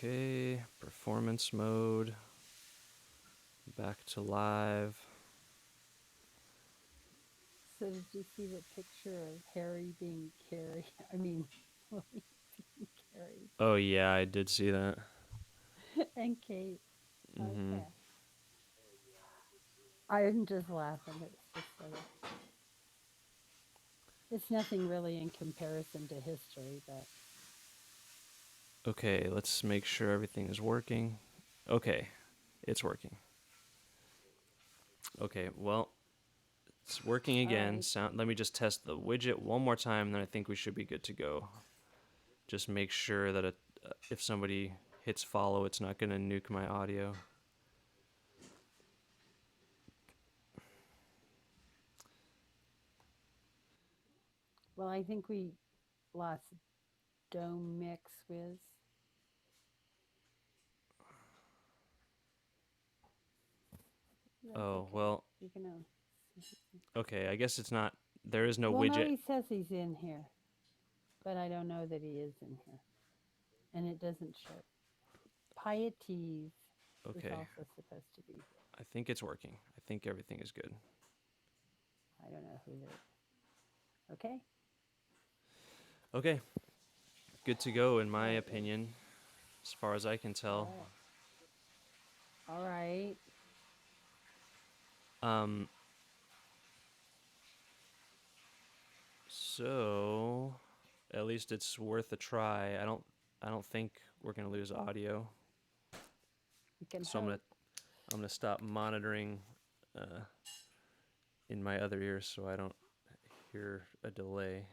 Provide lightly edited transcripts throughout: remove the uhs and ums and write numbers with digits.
Okay, performance mode. Back to live. So did you see the picture of Harry being carried? I mean, Willie being carried. Oh yeah, I did see that. And Kate. Mm-hmm. Okay. I'm just laughing. It's just silly. It's nothing really in comparison to history, but Okay, let's make sure everything is working. Okay, it's working. Okay, well, it's working all again. right. Sound. Let me just test the widget one more time, and then I think we should be good to go. Just make sure that if somebody hits follow, it's not going to nuke my audio. Well, I think we lost Dome Mix Wiz. That's Oh okay. well. You can. Okay, I guess it's not. There is no Well, no, widget. he says he's in here, but I don't know that he is in here, and it doesn't show. Pieties is Okay, also supposed to be here. I think it's working. I think everything is good. I don't know who they're. Okay. Okay, good to go in All my right. Let's. opinion, as far as I can All tell. right. All right. Um, so at least it's worth a try. I don't think we're gonna lose audio. We can So I'm gonna hope. I'm gonna stop monitoring uh, in my other ear so I don't hear a delay.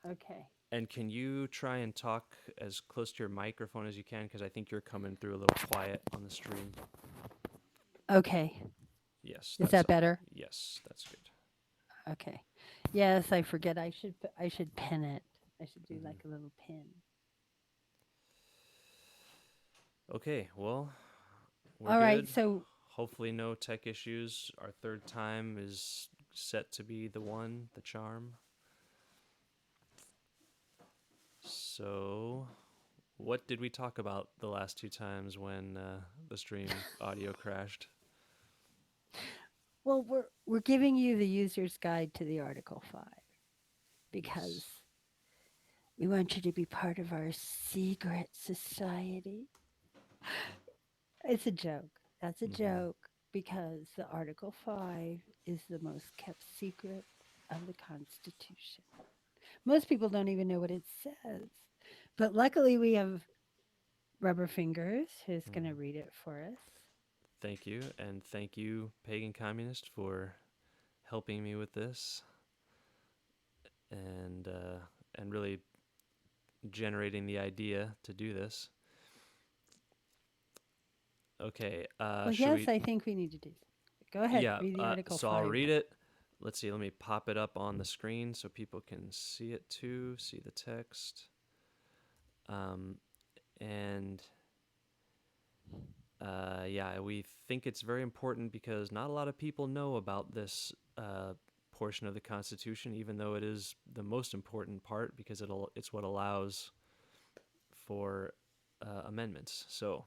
Okay. And can you try and talk as close to your microphone as you can? Because I think you're coming through a little quiet on the stream. Okay. Yes, Is that better? that's good. Okay. Yes, I forget. I should pin it. I should do Hmm. like a little pin. Okay, well, we're All right. good. So Hopefully, no tech issues. Our third time is set to be the one, the charm. So, what did we talk about the last two times when the stream audio crashed? well, we're giving you the user's guide to the Article 5 because Yes. we want you to be part of our secret society. It's a joke. That's a Mm-hmm. joke because the Article 5 is the most kept secret of the Constitution. Most people don't even know what it says. But luckily, we have Rubber Fingers who's going to Mm. read it for us. Thank you, and thank you, Pagan Communist, for helping me with this and really generating the idea to do this. Okay, Well, should yes, we? I think we need to do. Go ahead, Yeah, read the Article so I'll 5 read one. it. Let's see, let me pop it up on the screen so people can see it too, see the text. Um, and yeah, we think it's very important because not a lot of people know about this portion of the Constitution, even though it is the most important part because it's what allows for amendments. So,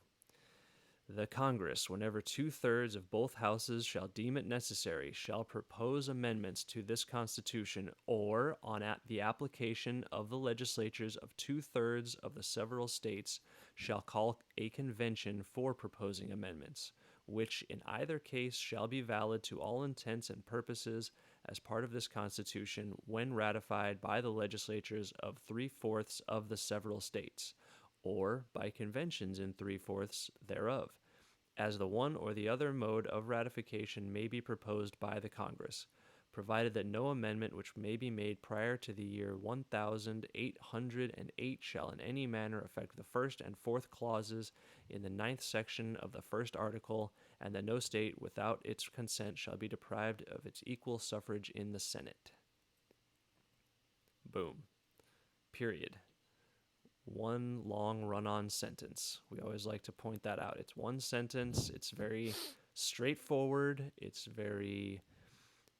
the Congress, whenever 2/3 of both houses shall deem it necessary, shall propose amendments to this Constitution, or, on the application of the legislatures of 2/3 of the several states, shall call a convention for proposing amendments, which in either case shall be valid to all intents and purposes as part of this Constitution when ratified by the legislatures of 3/4 of the several states, or by conventions in 3/4 thereof, as the one or the other mode of ratification may be proposed by the Congress, provided that no amendment which may be made prior to the year 1808 shall in any manner affect the first and fourth clauses in the ninth section of the first article, and that no state without its consent shall be deprived of its equal suffrage in the Senate. Boom. Period. One long run on sentence. We always like to point that out. It's one sentence, it's very straightforward, it's very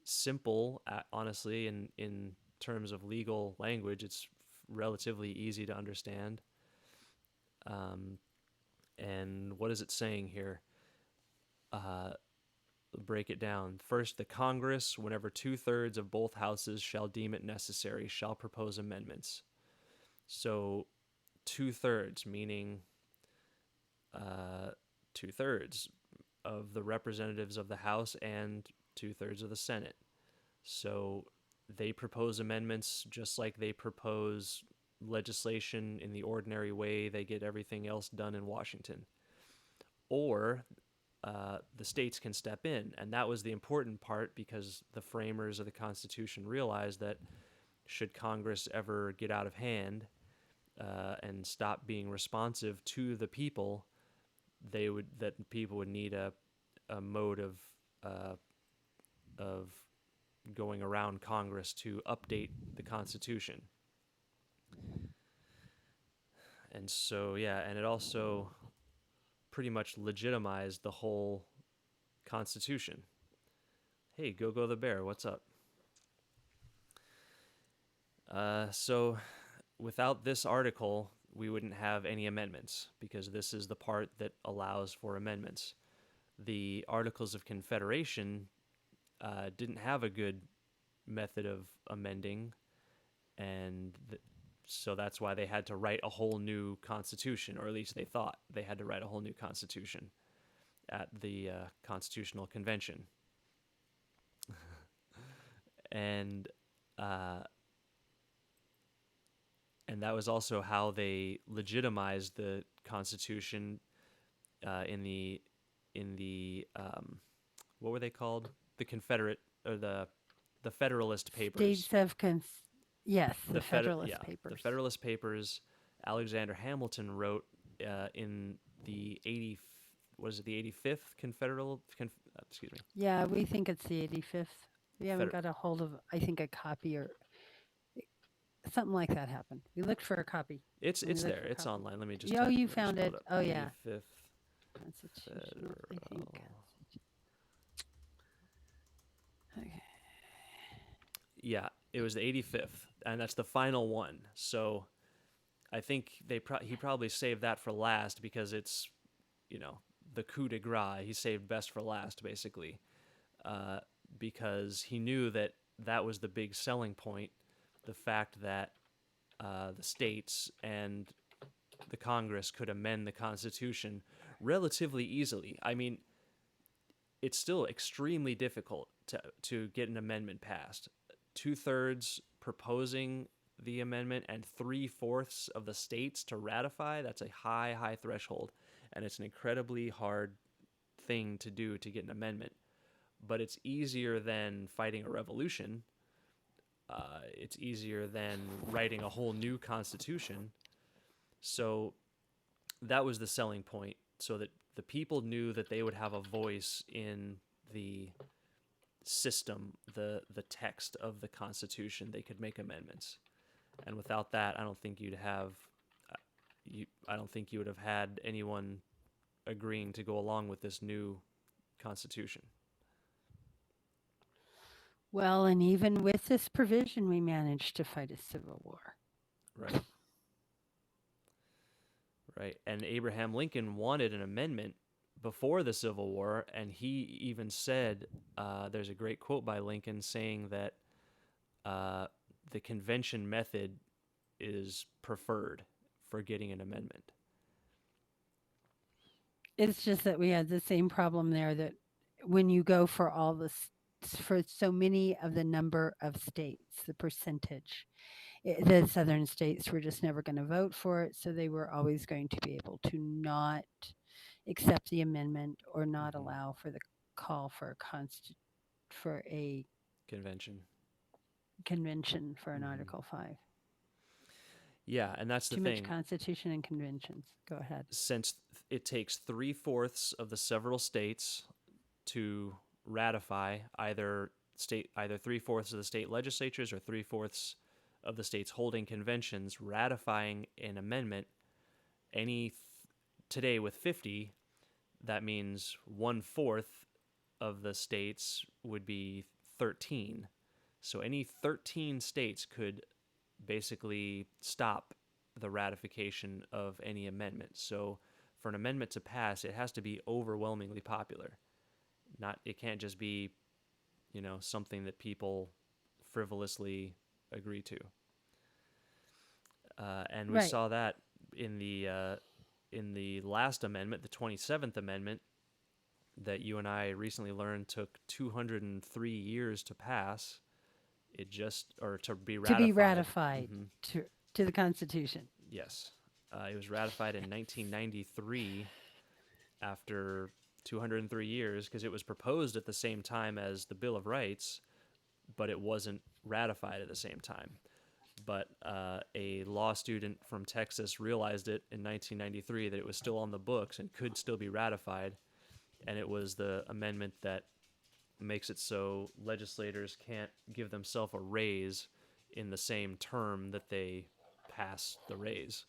simple, honestly, in terms of legal language. It's relatively easy to understand. Um, and what is it saying here? Uh, Break it down. First, the Congress, whenever 2/3 of both houses shall deem it necessary, shall propose amendments. So 2/3, meaning 2/3 of the representatives of the House and 2/3 of the Senate. So they propose amendments just like they propose legislation in the ordinary way. They get everything else done in Washington. Or the states can step in. And that was the important part because the framers of the Constitution realized that should Congress ever get out of hand and stop being responsive to the people, people would need a mode of going around Congress to update the Constitution. And so, yeah, and it also pretty much legitimized the whole Constitution. Hey, go the bear, what's up? So, without this article, we wouldn't have any amendments because this is the part that allows for amendments. The Articles of Confederation didn't have a good method of amending, and so that's why they had to write a whole new constitution, or at least they thought they had to write a whole new constitution at the Constitutional Convention. and and that was also how they legitimized the Constitution in the what were they called? The Confederate or the Federalist Papers. States of yes, the Federalist Papers. The Federalist Papers. Alexander Hamilton wrote in the 85th Confederal. Excuse me. Yeah, we think it's the 85th. We haven't got a hold of, I think, a copy or something like that happened. We looked for a copy. It's there. It's online. Let me just. Oh, you found it. Oh, yeah. 85th Constitutional, I think. Okay. Yeah, it was the 85th, and that's the final one. So I think he probably saved that for last because it's, the coup de grace. He saved best for last, basically, because he knew that was the big selling point, the fact that the states and the Congress could amend the Constitution relatively easily. I mean, it's still extremely difficult to get an amendment passed. 2/3 proposing the amendment and 3/4 of the states to ratify, that's a high threshold. And it's an incredibly hard thing to do to get an amendment. But it's easier than fighting a revolution. It's easier than writing a whole new constitution. So that was the selling point, so that the people knew that they would have a voice in the system, the text of the Constitution. They could make amendments, and without that, I don't think you would have had anyone agreeing to go along with this new Constitution. Well, and even with this provision, we managed to fight a civil war. Right. Right. And Abraham Lincoln wanted an amendment before the Civil War, and he even said, there's a great quote by Lincoln saying that the convention method is preferred for getting an amendment. It's just that we had the same problem there, that when you go for all this, for so many of the number of states, the percentage, the southern states were just never going to vote for it, so they were always going to be able to not accept the amendment or not allow for the call for a convention for an Article 5. Yeah, and that's the thing. Too much thing. Constitution and conventions. Go ahead. Since it takes 3/4 of the several states to ratify, either 3/4 of the state legislatures or 3/4 of the states holding conventions ratifying an amendment, today with 50, that means 1/4 of the states would be 13. So any 13 states could basically stop the ratification of any amendment. So for an amendment to pass, it has to be overwhelmingly popular. Not it can't just be, something that people frivolously agree to. And we Right. saw that in the last amendment, the 27th Amendment, that you and I recently learned took 203 years to pass. It just or to be To be ratified. ratified Hmm. to to the Constitution. Yes, it was ratified in 1993 after 203 years because it was proposed at the same time as the Bill of Rights, but it wasn't ratified at the same time. But a law student from Texas realized it in 1993 that it was still on the books and could still be ratified, and it was the amendment that makes it so legislators can't give themselves a raise in the same term that they pass the raise.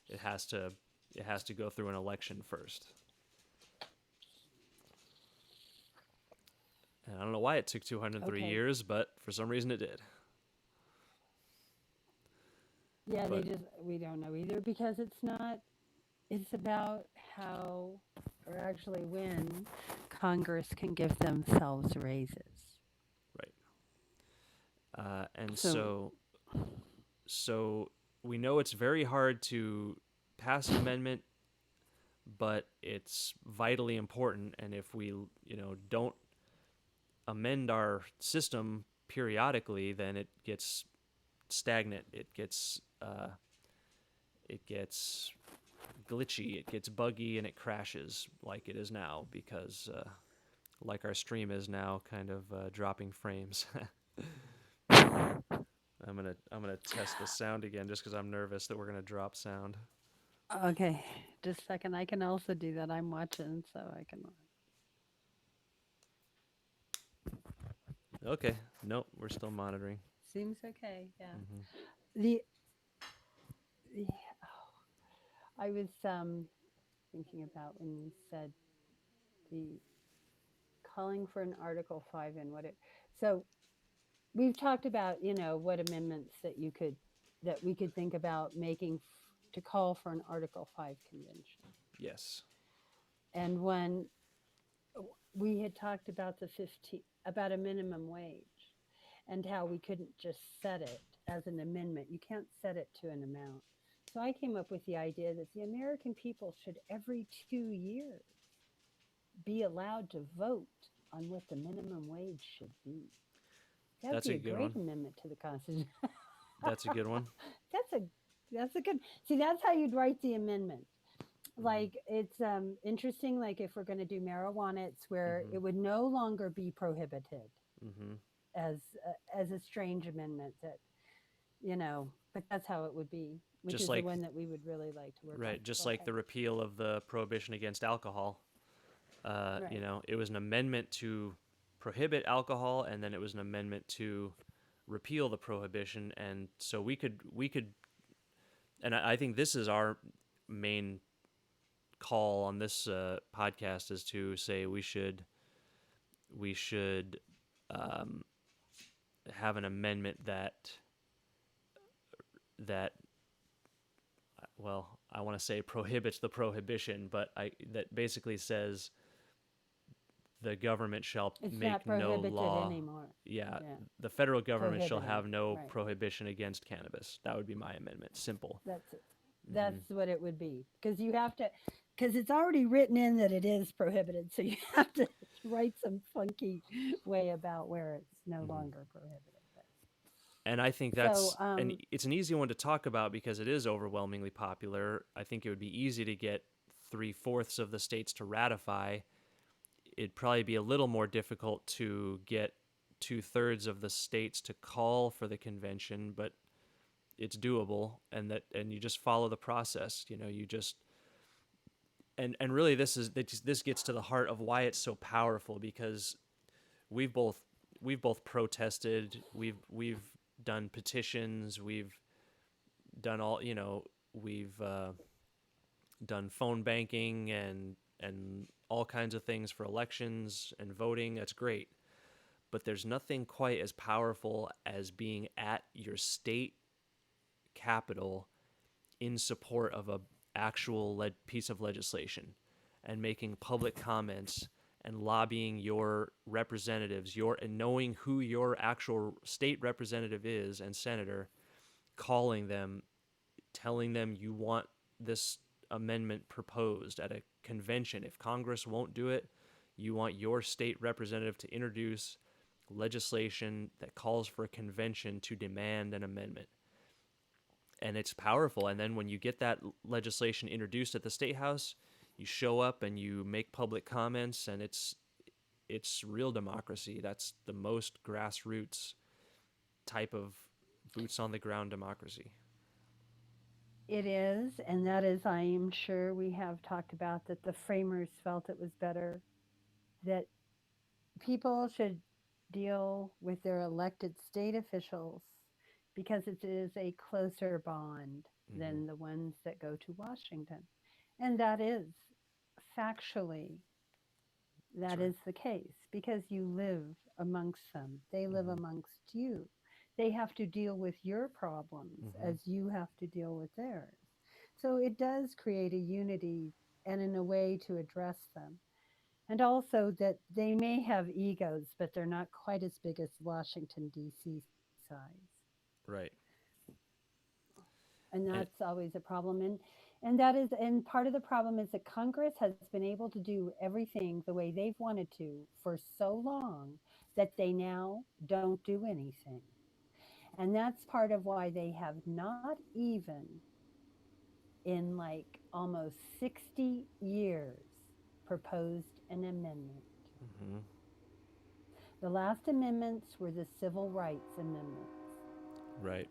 It has to it has to go through an election first. And I don't know why it took 203 Okay. years, but for some reason it did. Yeah, But we don't know either because it's about how, or actually when, Congress can give themselves raises. right. And So, so we know it's very hard to pass an amendment, but it's vitally important. And if we, don't amend our system periodically, then it gets stagnant. It gets glitchy. It gets buggy, and it crashes like it is now because, like our stream is now, kind of dropping frames. I'm gonna test the sound again just because I'm nervous that we're gonna drop sound. okay, just a second. I can also do that. I'm watching, so I can. Okay, nope, we're still monitoring. Seems okay. Yeah. Hmm. The, the I was thinking about when you said the calling for an Article 5 and what it. So we've talked about, what amendments that we could think about making to call for an Article 5 convention. Yes. And when we had talked about about a minimum wage and how we couldn't just set it as an amendment. You can't set it to an amount. So I came up with the idea that the American people should every 2 years be allowed to vote on what the minimum wage should be. That'd That's be a a good great one. amendment to the Constitution. That's a good one. that's a that's a good. See, that's how you'd write the amendment. Hmm. Like it's interesting. Like if we're going to do marijuana, it's where Hmm. it would no longer be prohibited Hmm. as as a strange amendment that But that's how it would be, which Just is the like one that we would really like to work on. right, just Go like ahead. the repeal of the prohibition against alcohol. Right. It was an amendment to prohibit alcohol, and then it was an amendment to repeal the prohibition. And so we could, and I think this is our main call on this podcast is to say we should um, have an amendment that well, I want to say prohibits the prohibition, but that basically says the government shall It's not make no prohibited law. anymore. Yeah, Yeah. the federal government shall Prohibiting. have no Right. prohibition against cannabis. That would be my amendment. Simple. That's it. Hmm. That's what it would be. Because you have to, because it's already written in that it is prohibited. So you have to write some funky way about where it's no Hmm. longer prohibited. And I think So, it's an easy one to talk about because it is overwhelmingly popular. I think it would be easy to get 3/4 of the states to ratify. It'd probably be a little more difficult to get 2/3 of the states to call for the convention, but it's doable, and you just follow the process. You just and really this gets to the heart of why it's so powerful because we've both we've both protested, we've done petitions, we've done all we've done phone banking and all kinds of things for elections and voting. That's great, but there's nothing quite as powerful as being at your state capital in support of a actual piece of legislation and making public comments and lobbying your representatives, and knowing who your actual state representative is and senator, calling them, telling them you want this amendment proposed at a convention. If Congress won't do it, you want your state representative to introduce legislation that calls for a convention to demand an amendment. And it's powerful. And then when you get that legislation introduced at the state house, you show up and you make public comments, and it's real democracy. That's the most grassroots type of boots on the ground democracy. It is, and that is, I am sure we have talked about that the framers felt it was better that people should deal with their elected state officials because it is a closer bond Mm-hmm. than the ones that go to Washington. And that is factually, That's that right. is the case because you live amongst them. They live Mm-hmm. amongst you. They have to deal with your problems Mm-hmm. as you have to deal with theirs. So it does create a unity and in a way to address them. And also that they may have egos, but they're not quite as big as Washington, D.C. size. Right. And And that's always a problem. And that is, and part of the problem is that Congress has been able to do everything the way they've wanted to for so long that they now don't do anything. And that's part of why they have not even in like almost 60 years proposed an amendment. mm-hmm. The last amendments were the civil rights amendments. Right.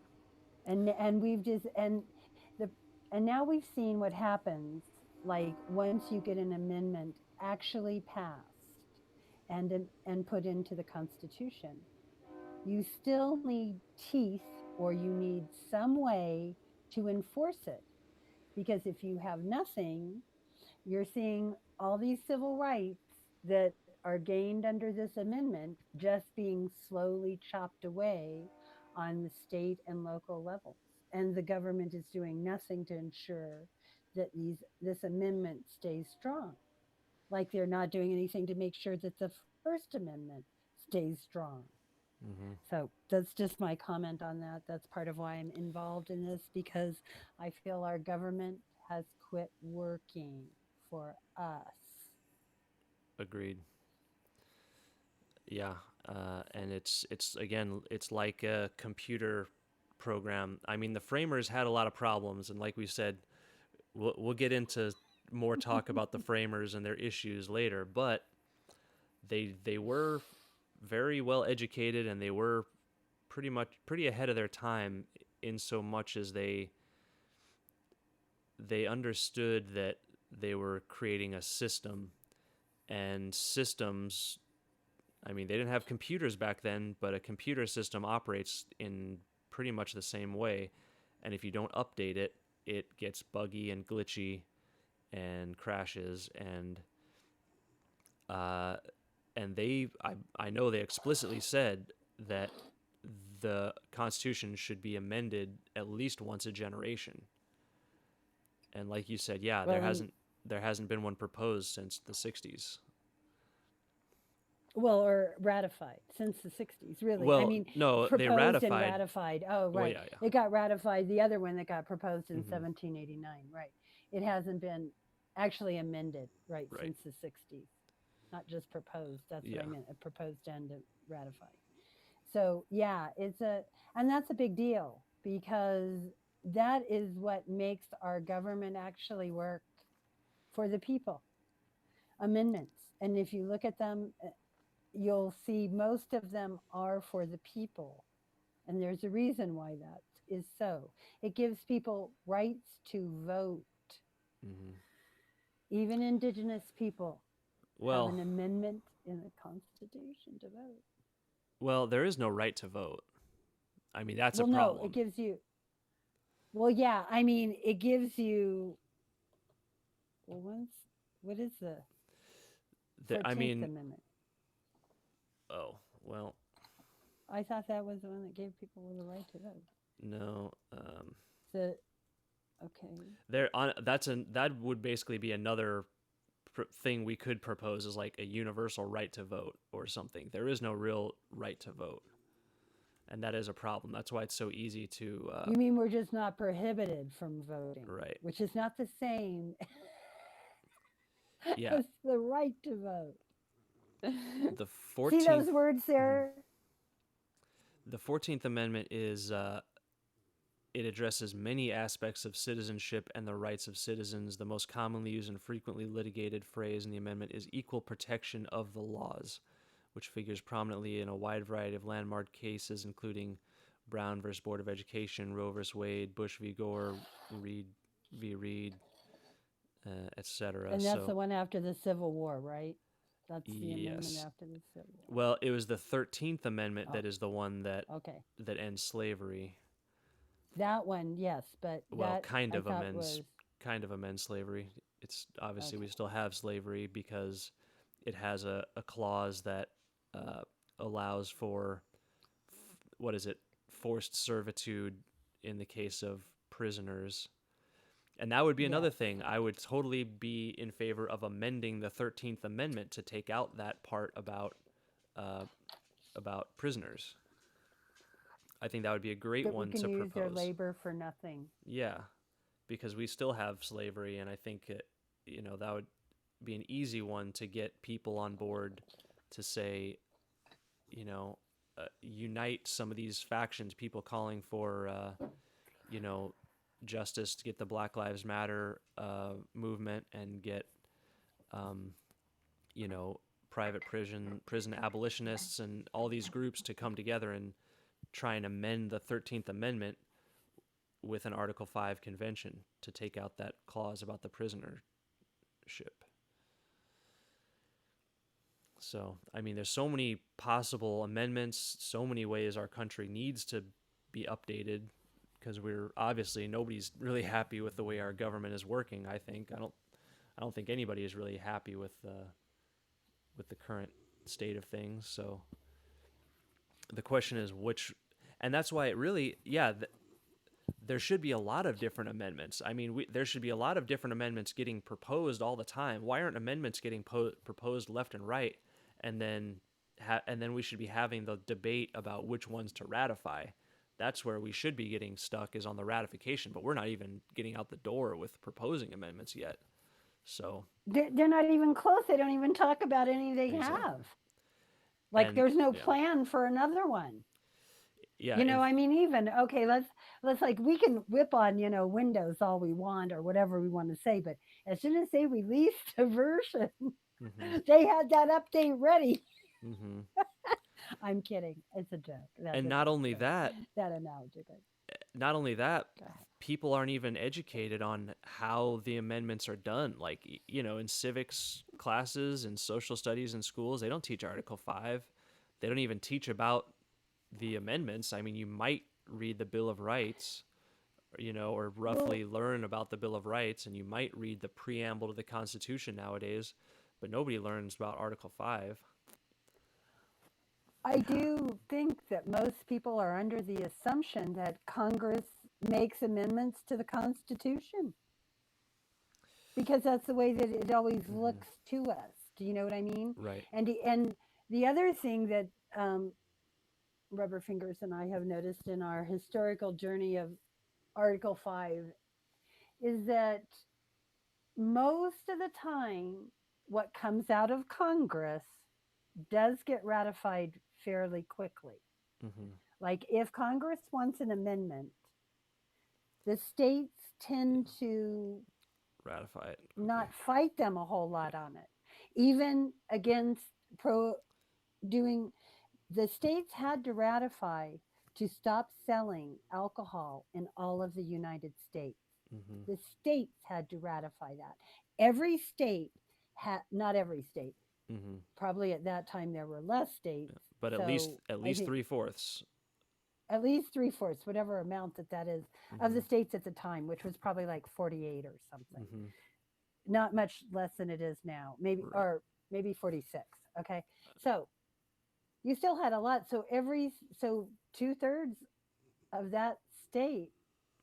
And we've just the and now we've seen what happens like once you get an amendment actually passed and put into the Constitution. You still need teeth or you need some way to enforce it. Because if you have nothing, you're seeing all these civil rights that are gained under this amendment just being slowly chopped away on the state and local levels. And the government is doing nothing to ensure that this amendment stays strong. Like they're not doing anything to make sure that the First Amendment stays strong. Mm-hmm. So that's just my comment on that. That's part of why I'm involved in this because I feel our government has quit working for us. Agreed. Yeah. And it's again, it's like a computer program. I mean, the framers had a lot of problems, and like we said, we'll get into more talk about the framers and their issues later. But they were very well educated, and they were pretty ahead of their time in so much as they understood that they were creating a system, and systems, I mean, they didn't have computers back then, but a computer system operates in pretty much the same way. And if you don't update it, it gets buggy and glitchy and crashes. Uh, and I know they explicitly said that the Constitution should be amended at least once a generation. And like you said, yeah, Well, and there hasn't been one proposed since the '60s. well, or ratified since the 60s, really. I Well, mean, no, they proposed and ratified. ratified. Oh, Well, right. yeah, yeah. It got ratified. The other one that got proposed in Mm-hmm. 1789, right. It hasn't been actually amended, right, Right. since the 60s. Not just proposed. That's what Yeah. I meant, proposed and ratified. So, yeah, and that's a big deal because that is what makes our government actually work for the people. Amendments. And if you look at them, you'll see most of them are for the people. And there's a reason why that is so. It gives people rights to vote. Mm-hmm. Even indigenous people have Well, an amendment in the Constitution to vote. there is no right to vote. I mean, that's a Well, no, it problem. gives you, well, yeah, I mean, it gives you, well, what is the I 14th mean, Amendment? oh, well, I thought that was the one that gave people the right to vote. no. The Okay. That would basically be another thing we could propose is like a universal right to vote or something. There is no real right to vote, and that is a problem. That's why it's so easy to You mean we're just not prohibited from voting, right. which is not the same Yeah, as the right to vote. the See those 14th words mhm. there? The 14th Amendment is it addresses many aspects of citizenship and the rights of citizens. The most commonly used and frequently litigated phrase in the amendment is equal protection of the laws, which figures prominently in a wide variety of landmark cases, including Brown versus Board of Education, Roe versus Wade, Bush v. Gore, Reed v. Reed, etc. And that's So, the one after the Civil War, right? That's the amendment yes. after the Civil War. Well, it was the 13th Amendment Oh, that is the one okay. that ends slavery. That one, yes, but Well, that I thought was kind of amends slavery. It's obviously we okay. still have slavery because it has a clause that uh, allows for what is it, forced servitude in the case of prisoners. And that would be another Yes. thing. I would totally be in favor of amending the 13th Amendment to take out that part uh, about prisoners. I think that would be a great That we one can to use their propose. labor for nothing. Yeah, because we still have slavery, and I think that would be an easy one to get people on board to say, unite some of these factions, people calling for, you know, justice to get the Black Lives Matter movement and get, um, you know, private prison abolitionists and all these groups to come together and try and amend the 13th Amendment with an Article 5 convention to take out that clause about the prisonership. So, I mean, there's so many possible amendments, so many ways our country needs to be updated because we're obviously nobody's really happy with the way our government is working. I don't think anybody is really happy with the current state of things. So the question is and that's why it really, yeah, there should be a lot of different amendments. I mean, there should be a lot of different amendments getting proposed all the time. Why aren't amendments getting proposed left and right, and then we should be having the debate about which ones to ratify? That's where we should be getting stuck is on the ratification, but we're not even getting out the door with proposing amendments yet. So They're not even close. They don't even talk about any they exactly, have. Like and there's no yeah, plan for another one. yeah, You know, I mean, even okay, let's like we can whip on Windows all we want or whatever we want to say, but as soon as they released a version, mm-hmm, they had that update ready. mm-hmm. I'm kidding. It's a joke. That's And a not joke. only But that, that analogy, but not only that, go ahead. people aren't even educated on how the amendments are done. Like, in civics classes and social studies in schools, they don't teach Article 5. They don't even teach about the amendments. I mean, you might read the Bill of Rights, or Well, roughly learn about the Bill of Rights, and you might read the preamble to the Constitution nowadays, but nobody learns about Article 5. I do think that most people are under the assumption that Congress makes amendments to the Constitution because that's the way that it always Mm-hmm. looks to us. Do you know what I mean? Right. And the other thing that Rubber Fingers and I have noticed in our historical journey of Article 5 is that most of the time, what comes out of Congress does get ratified fairly quickly. Mm-hmm. Like if Congress wants an amendment, the states tend to Ratify it quickly. not fight them a whole lot on it. Even against pro doing the states had to ratify to stop selling alcohol in all of the United States. Mm-hmm. The states had to ratify that. Every state had, not every state, Mm-hmm. probably at that time there were less states. But at least So at I least think 3/4. at least three-fourths, whatever amount that is, of Mm-hmm. the states at the time, which was probably like 48 or something. Mm-hmm. Not much less than it is now, maybe, Right. or maybe 46. Okay. So you still had a lot. So so 2/3 of that state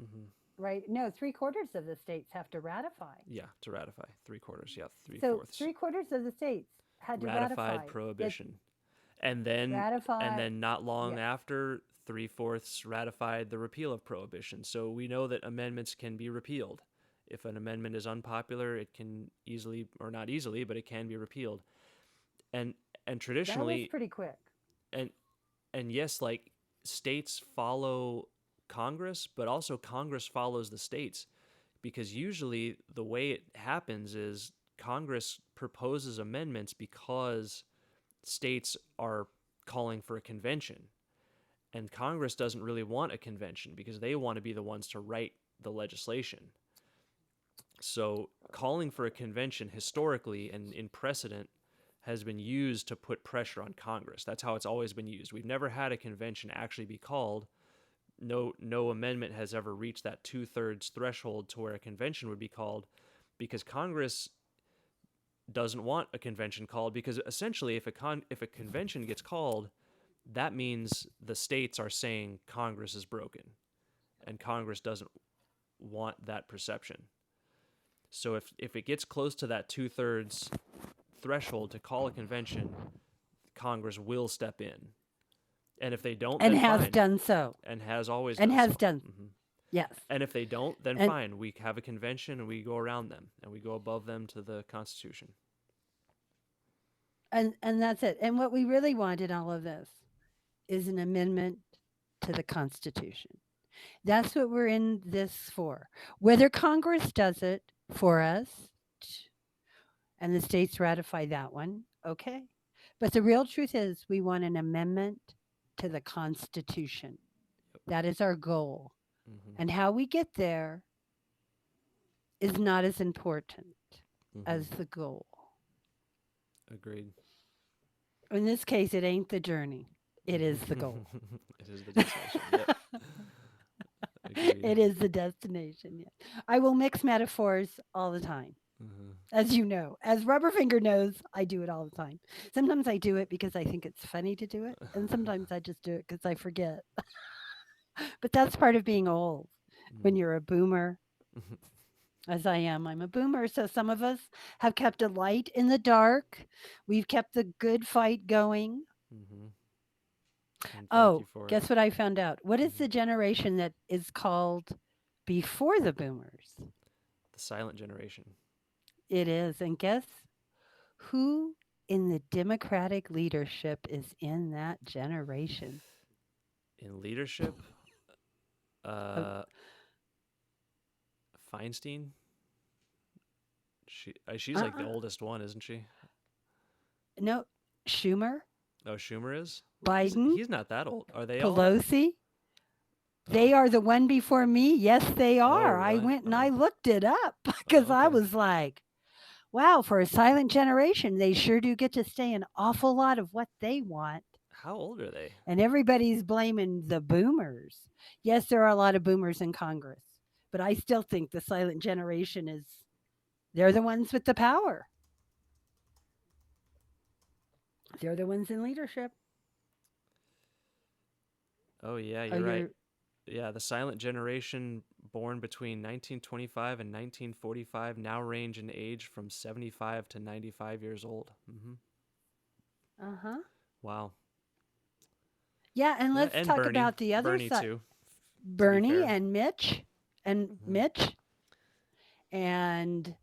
Mm-hmm. right? No, three-quarters of the states have to ratify. Yeah, to ratify. Three quarters. Yeah, three So fourths. three-quarters of the states had to Ratified ratify it. prohibition. And then Ratify, not long yes. after, three fourths ratified the repeal of prohibition. So we know that amendments can be repealed. If an amendment is unpopular, it can easily, or not easily, but it can be repealed. And That was traditionally, pretty quick. and yes, like states follow Congress, but also Congress follows the states, because usually the way it happens is Congress proposes amendments because states are calling for a convention, and Congress doesn't really want a convention because they want to be the ones to write the legislation. So calling for a convention historically and in precedent has been used to put pressure on Congress. That's how it's always been used. We've never had a convention actually be called. No amendment has ever reached that 2/3 threshold to where a convention would be called, because Congress doesn't want a convention called, because essentially if a convention gets called, that means the states are saying Congress is broken, and Congress doesn't want that perception. So if it gets close to that 2/3 threshold to call a convention, Congress will step in. And if they don't, And then has fine. done so. And has always And done has so. done. Mm-hmm. Yes. And if they don't, then And fine. We have a convention and we go around them and we go above them to the Constitution. and that's it. And what we really want in all of this is an amendment to the Constitution. That's what we're in this for. Whether Congress does it for us and the states ratify that one, okay. But the real truth is we want an amendment to the Constitution. That is our goal. Mm-hmm. And how we get there is not as important as Mm-hmm. the goal. Agreed. In this case, it ain't the journey, it is the goal. It is the destination. Yep. Agreed. It is the destination. Yes. I will mix metaphors all the time. Mm-hmm. As you know, as Rubberfinger knows, I do it all the time. Sometimes I do it because I think it's funny to do it, and sometimes I just do it because I forget. But that's part of being old. When you're a boomer, as I am, I'm a boomer. So some of us have kept a light in the dark. We've kept the good fight going. Mm-hmm. And thank Oh, you for it. guess what I found out? What is Mm-hmm. the generation that is called before the boomers? The silent generation. It is. And guess who in the Democratic leadership is in that generation? In leadership, Uh, Feinstein. She's like the uh-uh. oldest one, isn't she? No, Schumer, Oh, Schumer is. Biden, He's not that old. Are they all that? Pelosi. They are the one before me. Yes, they Oh, are. I really? went and Oh, I looked it up oh, because I okay. was like, wow, for a silent generation, they sure do get to say an awful lot of what they want. How old are they? And everybody's blaming the boomers. Yes, there are a lot of boomers in Congress, but I still think the silent generation is, they're the ones with the power. They're the ones in leadership. Oh, yeah, Oh, you're right. you're, Yeah, the silent generation born between 1925 and 1945 now range in age from 75 to 95 years old. Mm-hmm. uh huh. Wow. Yeah, and Yeah, let's and talk Bernie. about the other Bernie, side. too, to be Bernie fair. and Mm-hmm. Mitch, and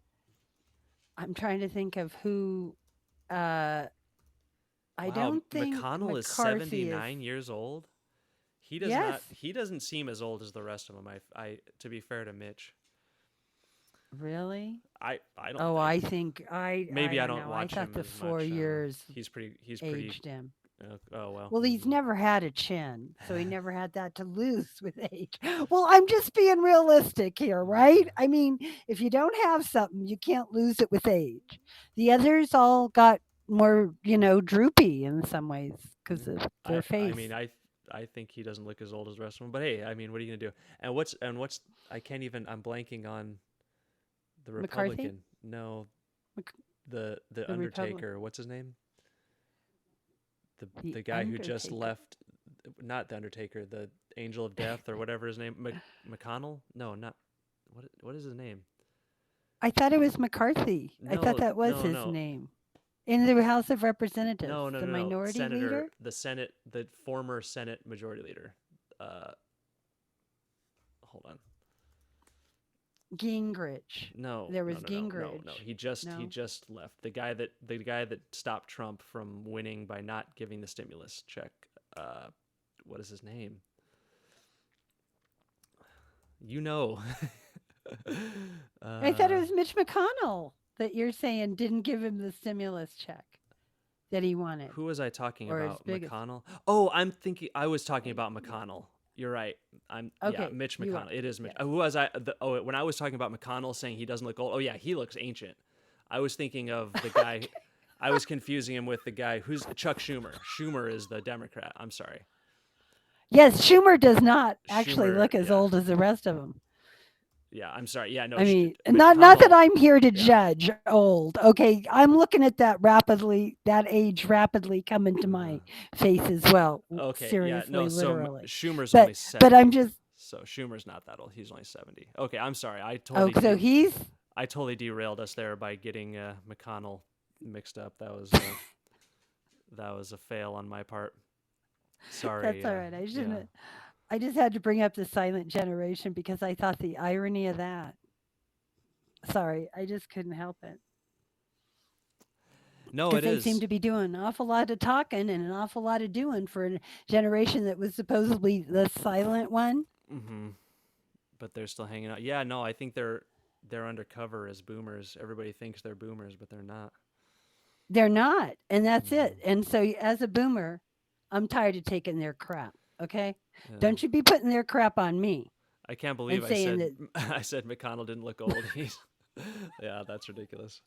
I'm trying to think of who. Uh, I Wow, don't think McConnell is McCarthy is. 79 years old. He does Yes, not. He doesn't seem as old as the rest of them. To be fair to Mitch, really. I don't Oh, think. I think I Maybe I don't don't know. I watch thought him the as four much. years He's pretty. He's pretty. aged him. Oh well. Well, he's Mm-hmm. never had a chin, so he never had that to lose with age. Well, I'm just being realistic here, right? I mean, if you don't have something, you can't lose it with age. The others all got more, droopy in some ways because Yeah. of their I mean face. I think he doesn't look as old as the rest of them. But hey, I mean, what are you gonna do? And what's I can't even. I'm blanking on the McCarthy, Republican. No, Mc- the the Republic, Undertaker. What's his name? the The guy who just Undertaker. left. Not the Undertaker. The Angel of Death or whatever his name. McConnell. No, not. what is his name? I thought it was McCarthy. I thought No, that was no, his no, name. In the House of Representatives, no, no, the no, no. minority Senator, leader? the former Senate Majority Leader. Uh, Hold on. Gingrich. No, There no, was no, no, no, no. Gingrich. He No? just left. The guy that stopped Trump from winning by not giving the stimulus check. Uh, what is his name? You know. I thought it uh, was Mitch McConnell that you're saying didn't give him the stimulus check that he wanted, who was I talking or his about? biggest. McConnell? Oh, I was talking about McConnell. You're right. Yeah, Okay, Mitch you are. McConnell. It is Mitch. Yes. Who was I? When I was talking about McConnell saying he doesn't look old. Oh yeah, he looks ancient. I was thinking of the guy. I was confusing him with the guy who's Chuck Schumer. Schumer is the Democrat. I'm sorry. Yes, Schumer does not actually Schumer. look as Yeah. old as the rest of them. Yeah. I'm sorry. Yeah. No. I mean, not that McConnell. I'm here to Yeah. judge old. Okay, I'm looking at that age rapidly coming to Uh-huh. my face as well, Okay. Yeah. No. seriously, So literally. Schumer's But only but I'm 70. just So Schumer's not that old. He's only 70. Okay. I'm sorry. so he's I totally derailed us there by getting McConnell mixed up. That was a fail on my part. Sorry. that's all right. I Yeah. shouldn't. I just had to bring up the silent generation because I thought the irony of that. Sorry, I just couldn't help it. No, Because it they seem is. to be doing an awful lot of talking and an awful lot of doing for a generation that was supposedly the silent one. Mm-hmm. But they're still hanging out. Yeah. No, I think they're undercover as boomers. Everybody thinks they're boomers, but they're not. They're not, and that's Mm-hmm. it. And so, as a boomer, I'm tired of taking their crap. Okay, Yeah. don't you be putting their crap on me I can't believe and I saying said that. I said McConnell didn't look old. He's yeah, that's ridiculous.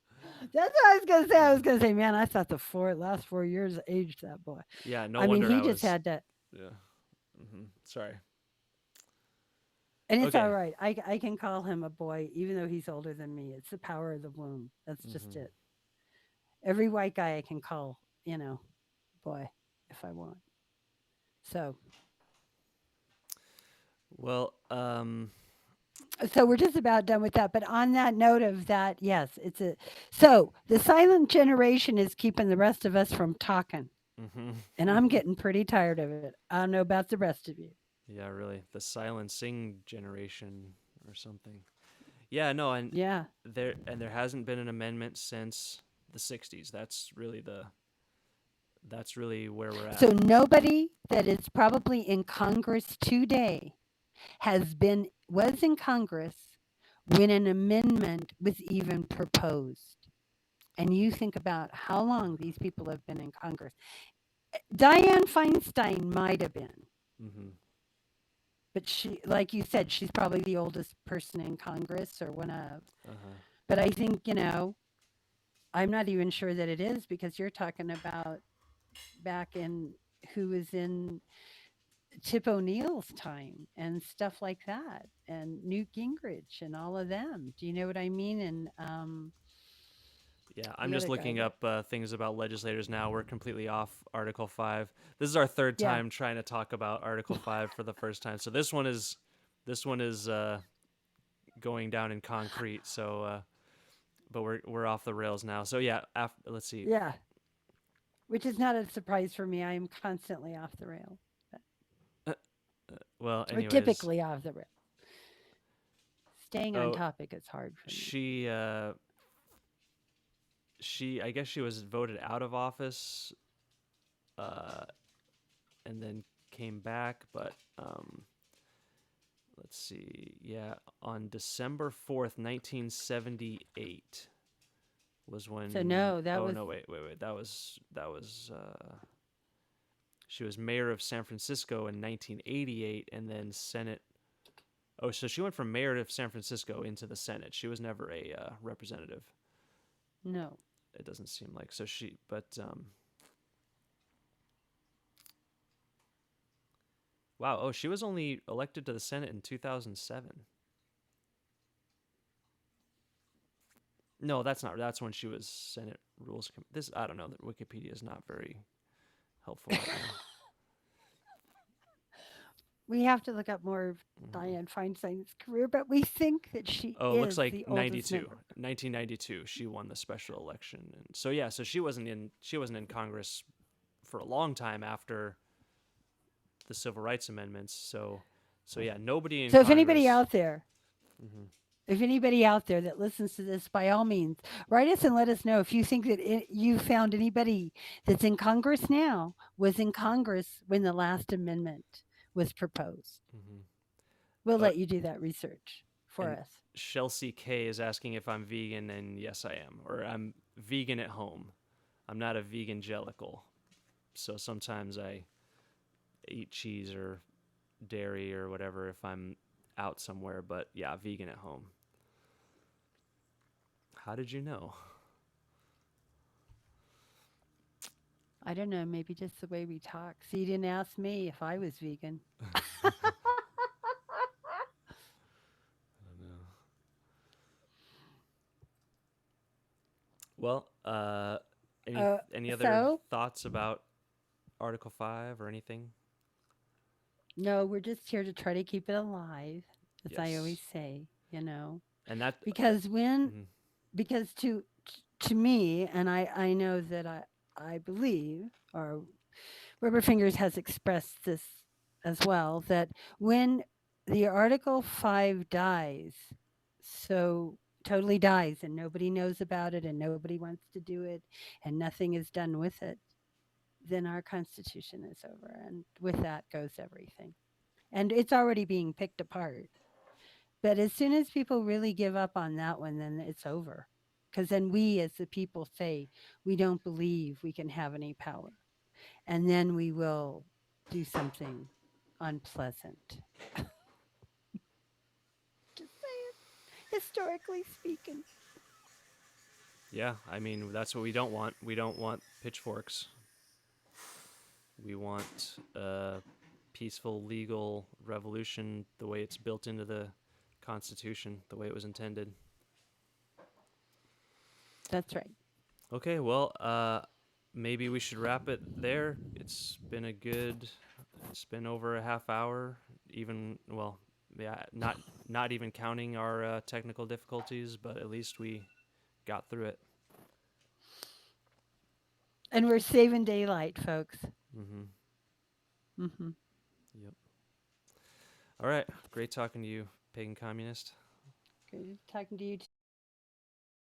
That's what I was gonna say. I was Mm-hmm. gonna say, man, I thought the last 4 years aged that boy. Yeah, no I mean, wonder he I just was. had to, Yeah. Mm-hmm. Sorry. and it's all Okay. right. I can call him a boy, even though he's older than me. It's the power of the womb. That's just Mm-hmm. it. Every white guy I can call, boy, if I want. So, Well, so we're just about done with that. But on that note of that, yes, so the silent generation is keeping the rest of us from talking. mm-hmm. And I'm getting pretty tired of it. I don't know about the rest of you. Yeah, really, the silencing generation or something. Yeah, no, Yeah. there hasn't been an amendment since the '60s. That's really where we're So at. nobody that is probably in Congress today was in Congress when an amendment was even proposed. And you think about how long these people have been in Congress. Dianne Feinstein might have been, Mm-hmm. but she, like you said, she's probably the oldest person in Congress or one of. Uh huh. But I think, I'm not even sure that it is because you're talking about back in who was in Tip O'Neill's time and stuff like that, and Newt Gingrich and all of them. Do you know what I mean? And Yeah, I'm the just other guy looking that, up things about legislators now. We're completely off Article 5. This is our third yeah. time trying to talk about Article 5 for the first time. So this one is going down in concrete. So but we're off the rails now. So yeah, let's see. Yeah, which is not a surprise for me. I am constantly off the rail, Well, or anyways, typically off the rail. Staying on oh, topic is hard for me. she I guess she was voted out of office uh and then came back, but let's see. Yeah, on December 4th, 1978 was So when. no, that Oh was no, wait. That was. She was mayor of San Francisco in 1988, and then Senate. Oh, so she went from mayor of San Francisco into the Senate. She was never a representative. no. It doesn't seem like so. But wow. Oh, she was only elected to the Senate in 2007. No, that's not. That's when she was Senate Rules. This I don't know. That Wikipedia is not very helpful right now. We have to look up more of Mhm. Dianne Feinstein's career, but we think that she Oh, it looks is like the oldest member. 1992. She won the special election, and so yeah, so she wasn't in Congress for a long time after the Civil Rights Amendments. So yeah, nobody in So Congress. Hmm. if anybody out there that listens to this, by all means, write us and let us know if you think that you found anybody that's in Congress now was in Congress when the last amendment was proposed. Hmm. We'll Oh, let you do that research for and us. Chelsea K is asking if I'm vegan, and yes, I am, or I'm vegan at home. I'm not a vegan jellicle, so sometimes I eat cheese or dairy or whatever if I'm out somewhere. But yeah, vegan at home. How did you know? I don't know, maybe just the way we talk. So you didn't ask me if I was vegan. Well, Uh, any other so, thoughts about Article 5 or anything? no, we're just here to try to keep it alive, as I always Yes, say, you know. and that. Because when Mhm. because to me, and I know that I believe, or Rubber Fingers has expressed this as well, that when the Article 5 dies, so totally dies and nobody knows about it and nobody wants to do it and nothing is done with it, then our Constitution is over. And with that goes everything. And it's already being picked apart. But as soon as people really give up on that one, then it's over. Because then we, as the people, say we don't believe we can have any power. And then we will do something unpleasant. Just saying, historically speaking. Yeah, I mean that's what we don't want. We don't want pitchforks. We want a peaceful legal revolution the way it's built into the Constitution, the way it was intended. That's right. Okay, well, maybe we should wrap it there. It's been a good. It's been over a half hour. Even well, yeah, not even counting our technical difficulties, but at least we got through it. And we're saving daylight, folks. Mm-hmm. Hmm. Yep. All right. Great talking to you, pagan communist. Good talking to you